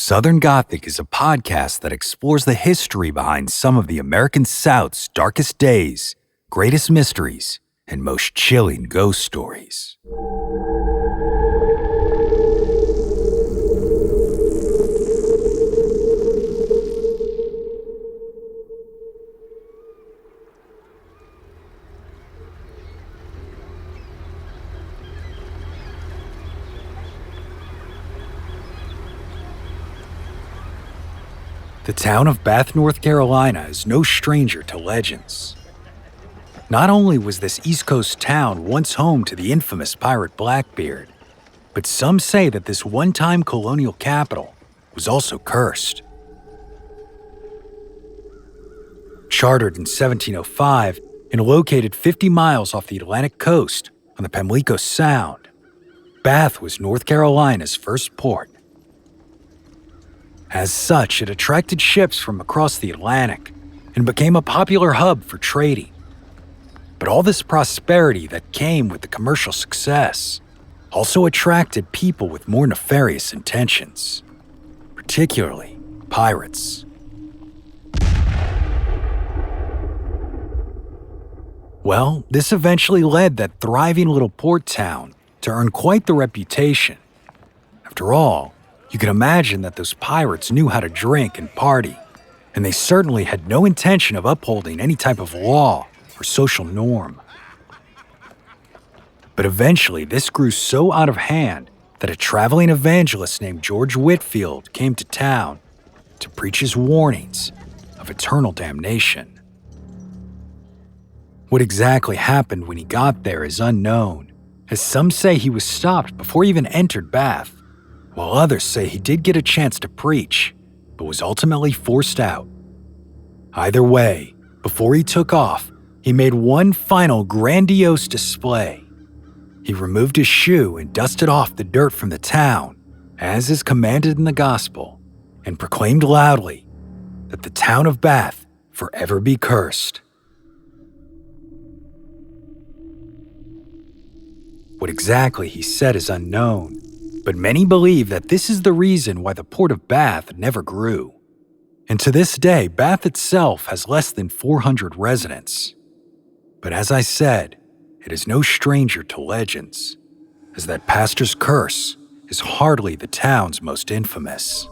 Southern Gothic is a podcast that explores the history behind some of the American South's darkest days, greatest mysteries, and most chilling ghost stories. The town of Bath, North Carolina is no stranger to legends. Not only was this East Coast town once home to the infamous pirate Blackbeard, but some say that this one-time colonial capital was also cursed. Chartered in 1705 and located 50 miles off the Atlantic coast on the Pamlico Sound, Bath was North Carolina's first port. As such, it attracted ships from across the Atlantic and became a popular hub for trading. But all this prosperity that came with the commercial success also attracted people with more nefarious intentions, particularly pirates. Well, this eventually led that thriving little port town to earn quite the reputation. After all, you can imagine that those pirates knew how to drink and party, and they certainly had no intention of upholding any type of law or social norm. But eventually, this grew so out of hand that a traveling evangelist named George Whitfield came to town to preach his warnings of eternal damnation. What exactly happened when he got there is unknown, as some say he was stopped before he even entered Bath, while others say he did get a chance to preach, but was ultimately forced out. Either way, before he took off, he made one final grandiose display. He removed his shoe and dusted off the dirt from the town, as is commanded in the gospel, and proclaimed loudly that the town of Bath forever be cursed. What exactly he said is unknown, but many believe that this is the reason why the port of Bath never grew. And to this day, Bath itself has less than 400 residents. But as I said, it is no stranger to legends, as that pastor's curse is hardly the town's most infamous.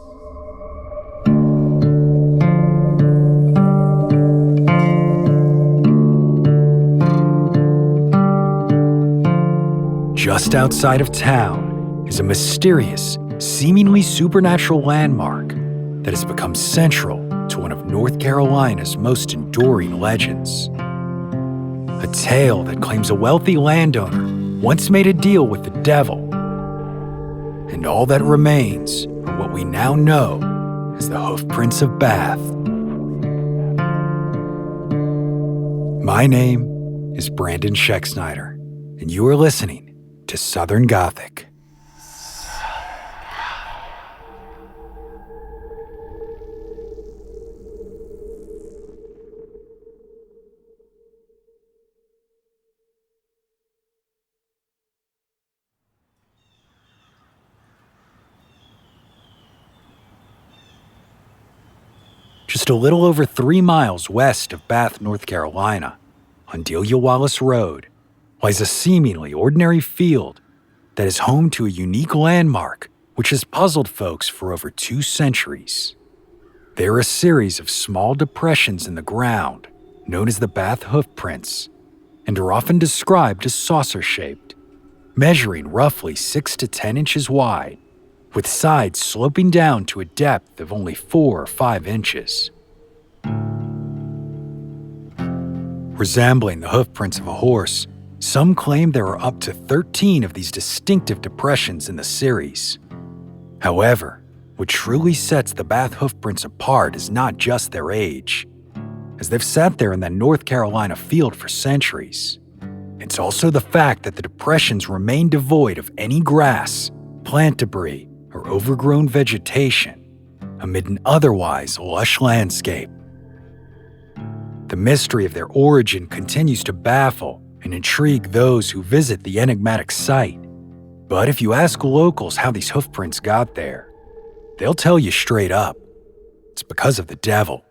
Just outside of town is a mysterious, seemingly supernatural landmark that has become central to one of North Carolina's most enduring legends. A tale that claims a wealthy landowner once made a deal with the devil, and all that remains are what we now know as the Hoofprints of Bath. My name is Brandon Schecksnyder, and you are listening to Southern Gothic. Just a little over 3 miles west of Bath, North Carolina, on Delia Wallace Road, lies a seemingly ordinary field that is home to a unique landmark which has puzzled folks for over 2 centuries. They are a series of small depressions in the ground, known as the Bath Hoofprints, and are often described as saucer-shaped, measuring roughly 6 to 10 inches wide, with sides sloping down to a depth of only 4 or 5 inches. Resembling the hoofprints of a horse, some claim there are up to 13 of these distinctive depressions in the series. However, what truly sets the Bath Hoofprints apart is not just their age, as they've sat there in that North Carolina field for centuries. It's also the fact that the depressions remain devoid of any grass, plant debris, or overgrown vegetation, amid an otherwise lush landscape. The mystery of their origin continues to baffle and intrigue those who visit the enigmatic site. But if you ask locals how these hoofprints got there, they'll tell you straight up. It's because of the devil.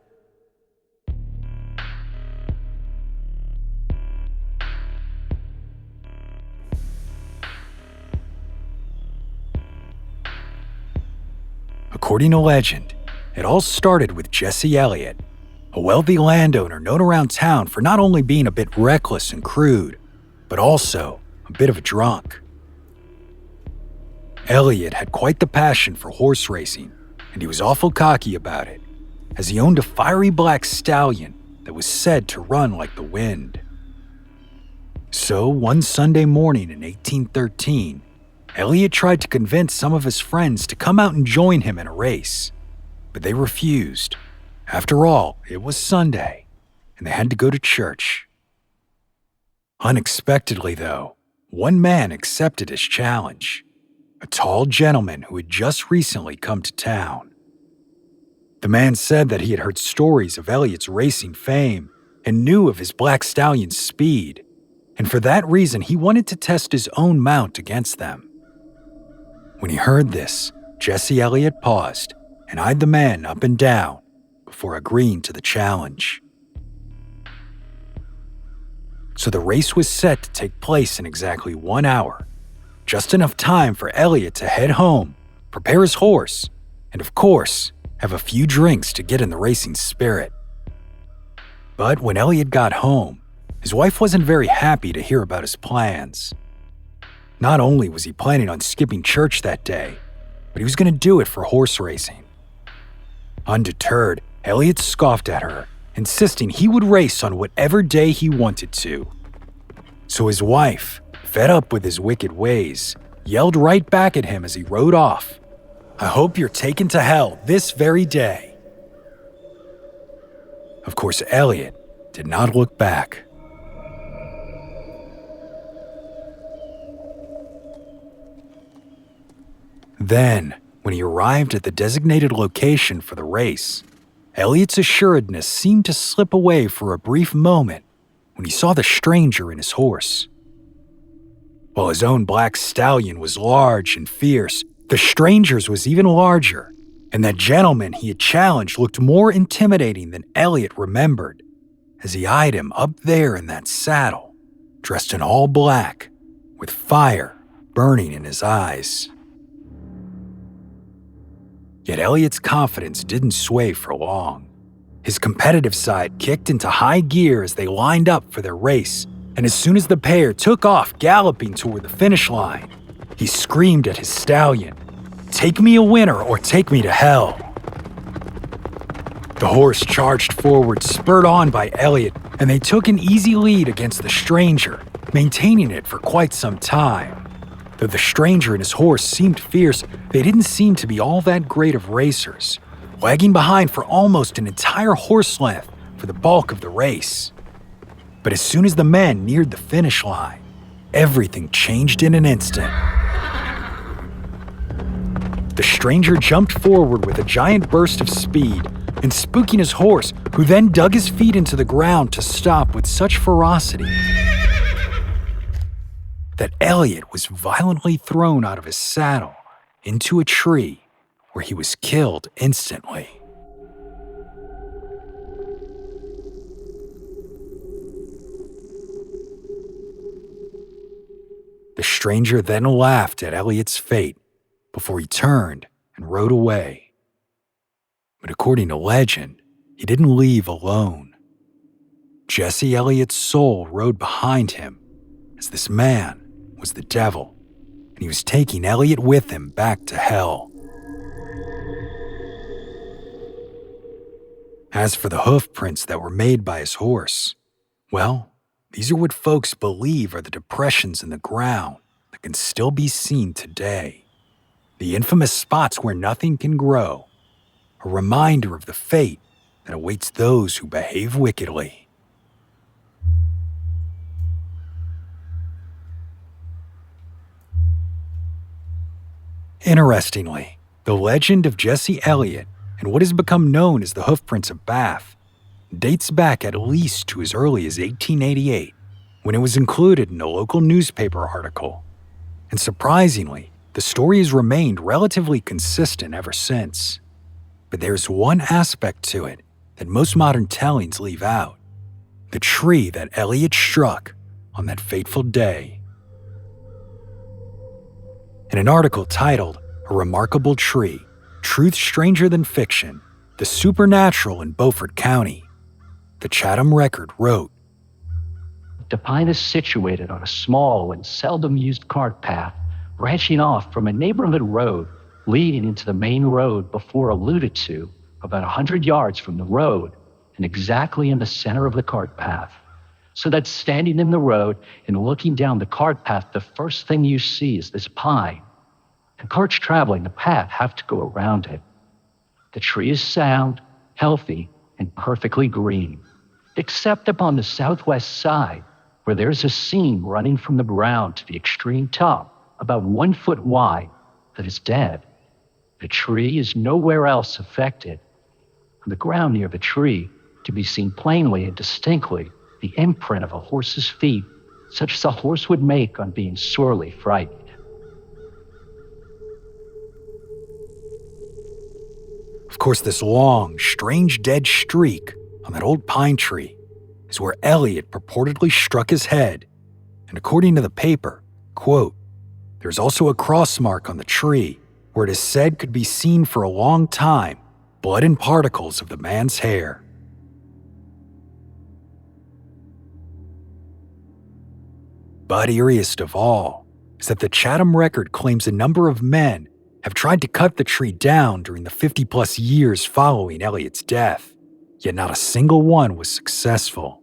According to legend, it all started with Jesse Elliott, a wealthy landowner known around town for not only being a bit reckless and crude, but also a bit of a drunk. Elliott had quite the passion for horse racing, and he was awful cocky about it, as he owned a fiery black stallion that was said to run like the wind. So one Sunday morning in 1813, Elliott tried to convince some of his friends to come out and join him in a race, but they refused. After all, it was Sunday, and they had to go to church. Unexpectedly, though, one man accepted his challenge, a tall gentleman who had just recently come to town. The man said that he had heard stories of Elliott's racing fame and knew of his black stallion's speed, and for that reason he wanted to test his own mount against them. When he heard this, Jesse Elliott paused and eyed the man up and down before agreeing to the challenge. So the race was set to take place in exactly 1 hour, just enough time for Elliott to head home, prepare his horse, and of course, have a few drinks to get in the racing spirit. But when Elliott got home, his wife wasn't very happy to hear about his plans. Not only was he planning on skipping church that day, but he was going to do it for horse racing. Undeterred, Elliott scoffed at her, insisting he would race on whatever day he wanted to. So his wife, fed up with his wicked ways, yelled right back at him as he rode off, "I hope you're taken to hell this very day." Of course, Elliott did not look back. Then, when he arrived at the designated location for the race, Elliott's assuredness seemed to slip away for a brief moment when he saw the stranger in his horse. While his own black stallion was large and fierce, the stranger's was even larger, and that gentleman he had challenged looked more intimidating than Elliott remembered, as he eyed him up there in that saddle, dressed in all black, with fire burning in his eyes. Yet Elliott's confidence didn't sway for long. His competitive side kicked into high gear as they lined up for their race, and as soon as the pair took off galloping toward the finish line, he screamed at his stallion, "Take me a winner or take me to hell." The horse charged forward, spurred on by Elliott, and they took an easy lead against the stranger, maintaining it for quite some time. Though the stranger and his horse seemed fierce, they didn't seem to be all that great of racers, lagging behind for almost an entire horse length for the bulk of the race. But as soon as the men neared the finish line, everything changed in an instant. The stranger jumped forward with a giant burst of speed, and spooking his horse, who then dug his feet into the ground to stop with such ferocity that Elliott was violently thrown out of his saddle into a tree where he was killed instantly. The stranger then laughed at Elliott's fate before he turned and rode away. But according to legend, he didn't leave alone. Jesse Elliott's soul rode behind him, as this man was the devil, and he was taking Elliott with him back to hell. As for the hoof prints that were made by his horse, well, these are what folks believe are the depressions in the ground that can still be seen today. The infamous spots where nothing can grow, a reminder of the fate that awaits those who behave wickedly. Interestingly, the legend of Jesse Elliott and what has become known as the Hoofprints of Bath dates back at least to as early as 1888, when it was included in a local newspaper article. And surprisingly, The story has remained relatively consistent ever since. But there's one aspect to it that most modern tellings leave out: the tree that Elliot struck on that fateful day. In an article titled "A Remarkable Tree, Truth Stranger Than Fiction, The Supernatural in Beaufort County," the Chatham Record wrote, "The pine is situated on a small and seldom used cart path branching off from a neighborhood road leading into the main road before alluded to, about 100 yards from the road and exactly in the center of the cart path. So that standing in the road and looking down the cart path, the first thing you see is this pine. And carts traveling the path have to go around it. The tree is sound, healthy, and perfectly green, except upon the southwest side, where there's a seam running from the ground to the extreme top, about 1 foot wide, that is dead. The tree is nowhere else affected. On the ground near the tree, to be seen plainly and distinctly, the imprint of a horse's feet, such as a horse would make on being sorely frightened." Of course, this long, strange dead streak on that old pine tree is where Elliot purportedly struck his head, and according to the paper, quote, "There's also a cross mark on the tree where it is said could be seen for a long time blood and particles of the man's hair." But eeriest of all is that the Chatham Record claims a number of men have tried to cut the tree down during the 50-plus years following Elliot's death, yet not a single one was successful.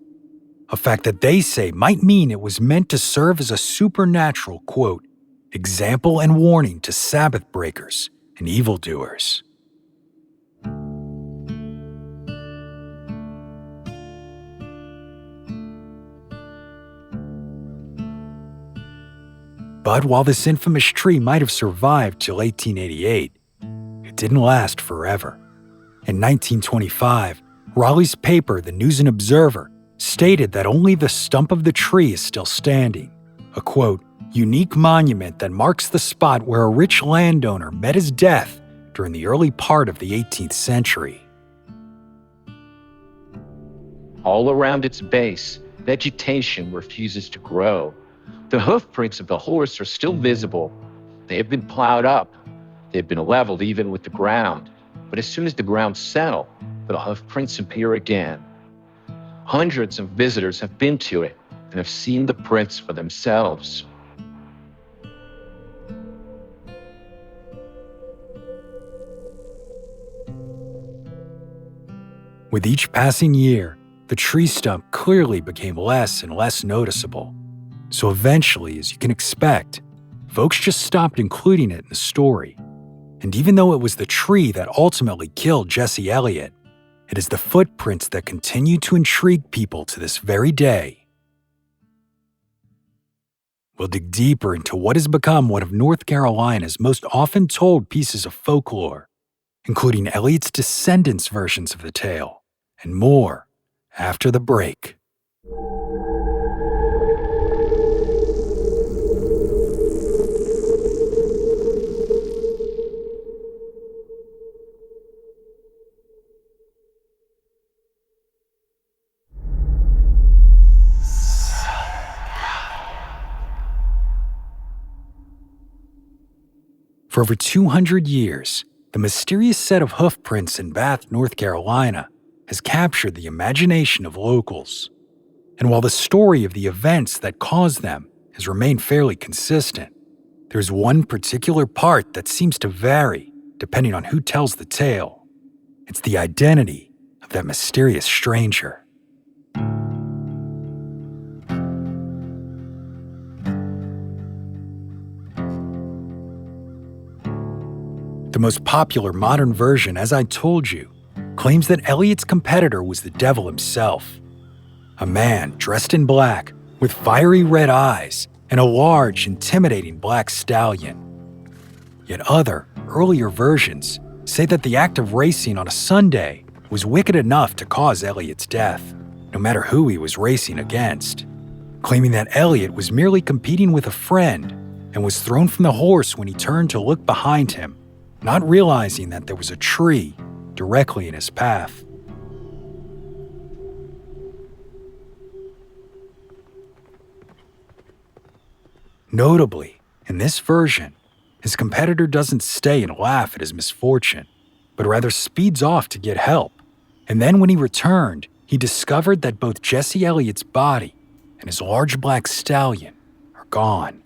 A fact that they say might mean it was meant to serve as a supernatural, quote, "example and warning to Sabbath breakers and evildoers." But while this infamous tree might have survived till 1888, it didn't last forever. In 1925, Raleigh's paper, the News and Observer, stated that only the stump of the tree is still standing, a quote, "unique monument that marks the spot where a rich landowner met his death during the early part of the 18th century." All around its base, vegetation refuses to grow. The hoofprints of the horse are still visible. They have been plowed up. They've been leveled even with the ground. But as soon as the ground settles, the hoofprints appear again. Hundreds of visitors have been to it and have seen the prints for themselves. With each passing year, the tree stump clearly became less and less noticeable. So eventually, as you can expect, folks just stopped including it in the story. And even though it was the tree that ultimately killed Jesse Elliott, it is the footprints that continue to intrigue people to this very day. We'll dig deeper into what has become one of North Carolina's most often told pieces of folklore, including Elliott's descendants' versions of the tale, and more after the break. For over 200 years, the mysterious set of hoofprints in Bath, North Carolina, has captured the imagination of locals. And while the story of the events that caused them has remained fairly consistent, there's one particular part that seems to vary depending on who tells the tale. It's the identity of that mysterious stranger. The most popular modern version, as I told you, claims that Elliott's competitor was the devil himself. A man dressed in black with fiery red eyes and a large, intimidating black stallion. Yet other, earlier versions say that the act of racing on a Sunday was wicked enough to cause Elliott's death, no matter who he was racing against, claiming that Elliott was merely competing with a friend and was thrown from the horse when he turned to look behind him, not realizing that there was a tree directly in his path. Notably, in this version, his competitor doesn't stay and laugh at his misfortune, but rather speeds off to get help. And then when he returned, he discovered that both Jesse Elliott's body and his large black stallion are gone.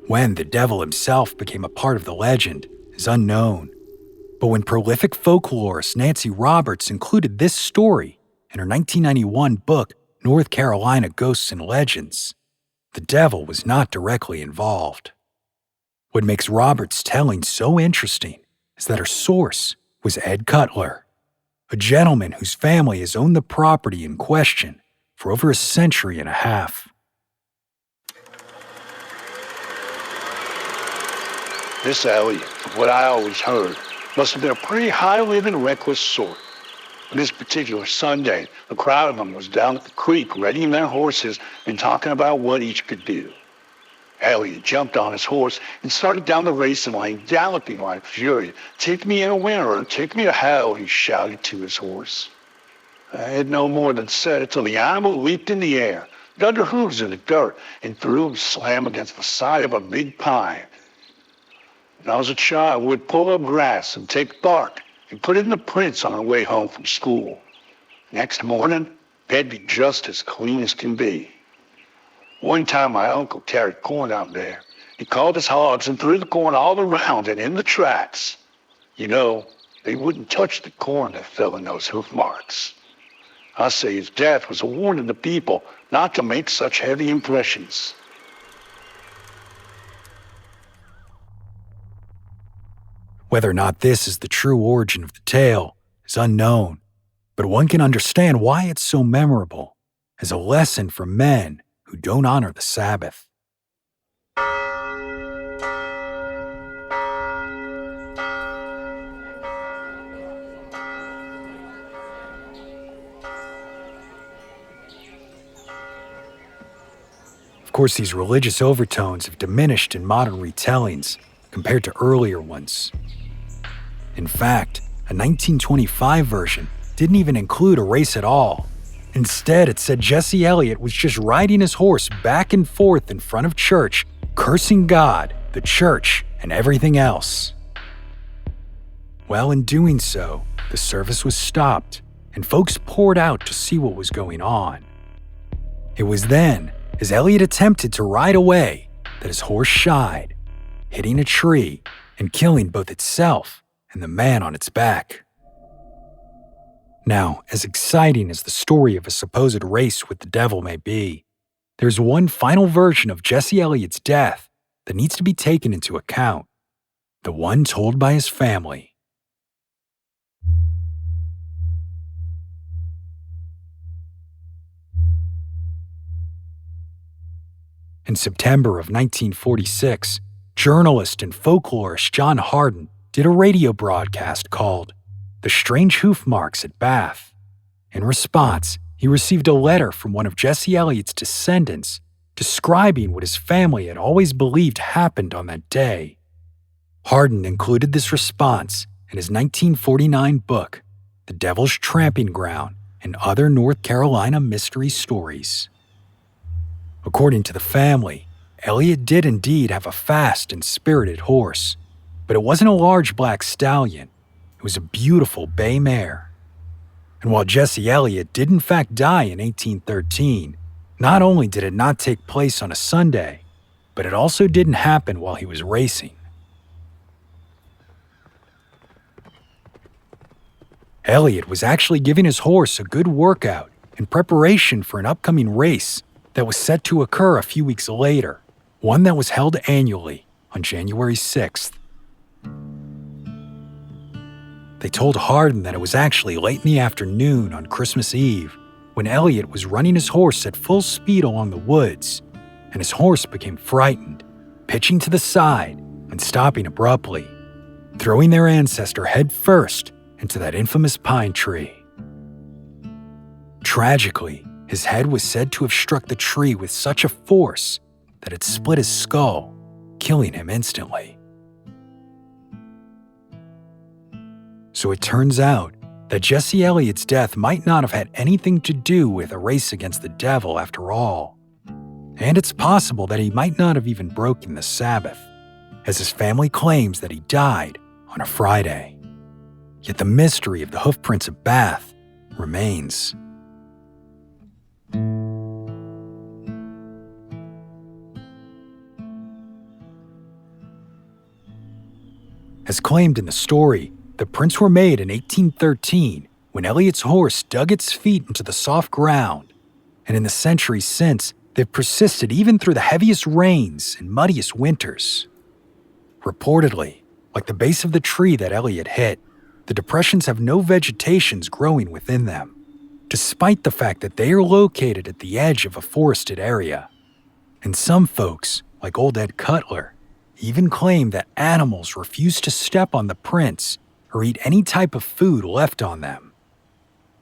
When the devil himself became a part of the legend is unknown. But when prolific folklorist Nancy Roberts included this story in her 1991 book, North Carolina Ghosts and Legends, the devil was not directly involved. What makes Roberts' telling so interesting is that her source was Ed Cutler, a gentleman whose family has owned the property in question for over a century and a half. This Elliot, from what I always heard, must have been a pretty high-living, reckless sort. On this particular Sunday, a crowd of them was down at the creek readying their horses and talking about what each could do. Elliot jumped on his horse and started down the racing lane, galloping like fury. "Take me anywhere, take me to hell," he shouted to his horse. I had no more than said it till the animal leaped in the air, dug her hooves in the dirt, and threw him slam against the side of a big pine. When I was a child, we'd pull up grass and take bark and put it in the prints on our way home from school. Next morning, they'd be just as clean as can be. One time my uncle carried corn out there. He called his hogs and threw the corn all around and in the tracks. You know, they wouldn't touch the corn that fell in those hoof marks. I say his death was a warning to people not to make such heavy impressions. Whether or not this is the true origin of the tale is unknown, but one can understand why it's so memorable as a lesson for men who don't honor the Sabbath. Of course, these religious overtones have diminished in modern retellings compared to earlier ones. In fact, a 1925 version didn't even include a race at all. Instead, it said Jesse Elliott was just riding his horse back and forth in front of church, cursing God, the church, and everything else. Well, in doing so, the service was stopped, and folks poured out to see what was going on. It was then, as Elliott attempted to ride away, that his horse shied, hitting a tree and killing both itself and the man on its back. Now, as exciting as the story of a supposed race with the devil may be, there's one final version of Jesse Elliott's death that needs to be taken into account, the one told by his family. In September of 1946, journalist and folklorist John Hardin did a radio broadcast called The Strange Hoof Marks at Bath. In response, he received a letter from one of Jesse Elliott's descendants describing what his family had always believed happened on that day. Hardin included this response in his 1949 book, The Devil's Tramping Ground and Other North Carolina Mystery Stories. According to the family, Elliott did indeed have a fast and spirited horse, but it wasn't a large black stallion. It was a beautiful bay mare. And while Jesse Elliott did in fact die in 1813, not only did it not take place on a Sunday, but it also didn't happen while he was racing. Elliott was actually giving his horse a good workout in preparation for an upcoming race that was set to occur a few weeks later, one that was held annually on January 6th. They told Hardin that it was actually late in the afternoon on Christmas Eve when Elliott was running his horse at full speed along the woods, and his horse became frightened, pitching to the side and stopping abruptly, throwing their ancestor head first into that infamous pine tree. Tragically, His head was said to have struck the tree with such a force that it split his skull, killing him instantly. So it turns out that Jesse Elliott's death might not have had anything to do with a race against the devil after all. And it's possible that he might not have even broken the Sabbath, as his family claims that he died on a Friday. Yet the mystery of the Hoofprints of Bath remains. As claimed in the story, the prints were made in 1813 when Elliott's horse dug its feet into the soft ground, and in the centuries since, they've persisted even through the heaviest rains and muddiest winters. Reportedly, like the base of the tree that Elliott hit, the depressions have no vegetations growing within them, despite the fact that they are located at the edge of a forested area. And some folks, like old Ed Cutler, even claim that animals refuse to step on the prints or eat any type of food left on them.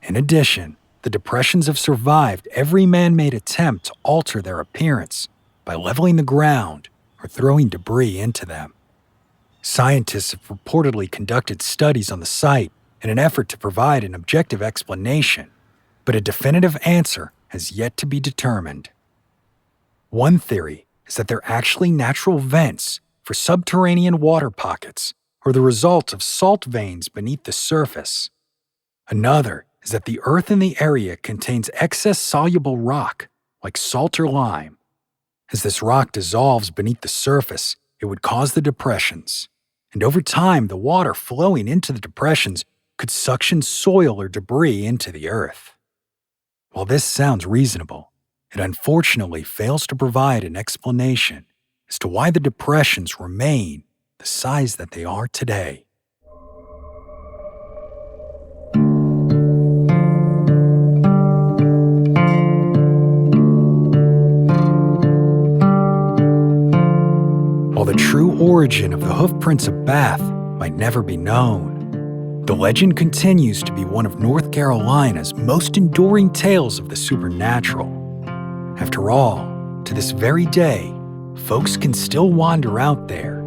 In addition, the depressions have survived every man-made attempt to alter their appearance by leveling the ground or throwing debris into them. Scientists have reportedly conducted studies on the site in an effort to provide an objective explanation, but a definitive answer has yet to be determined. One theory is that they're actually natural vents for subterranean water pockets or the result of salt veins beneath the surface. Another is that the earth in the area contains excess soluble rock, like salt or lime. As this rock dissolves beneath the surface, it would cause the depressions, and over time, the water flowing into the depressions could suction soil or debris into the earth. While this sounds reasonable, it unfortunately fails to provide an explanation as to why the depressions remain the size that they are today. While the true origin of the Hoofprints of Bath might never be known, the legend continues to be one of North Carolina's most enduring tales of the supernatural. After all, to this very day, folks can still wander out there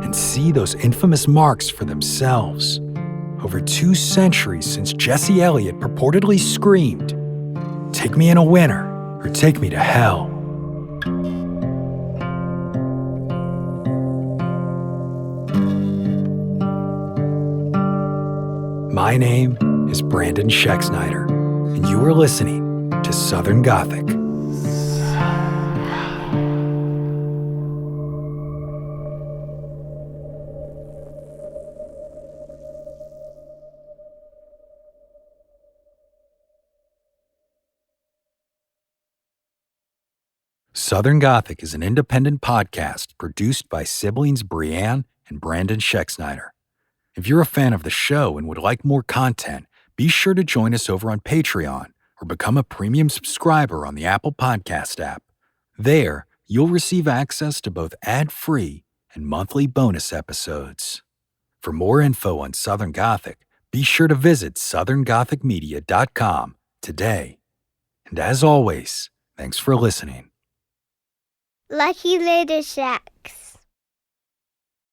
and see those infamous marks for themselves. Over 2 centuries since Jesse Elliott purportedly screamed, "Take me in a winter or take me to hell." My name is Brandon Schexnayder, and you are listening to Southern Gothic. Southern Gothic is an independent podcast produced by siblings Brianne and Brandon Schexnayder. If you're a fan of the show and would like more content, be sure to join us over on Patreon or become a premium subscriber on the Apple Podcast app. There, you'll receive access to both ad-free and monthly bonus episodes. For more info on Southern Gothic, be sure to visit southerngothicmedia.com today. And as always, thanks for listening. Lucky Little Shacks.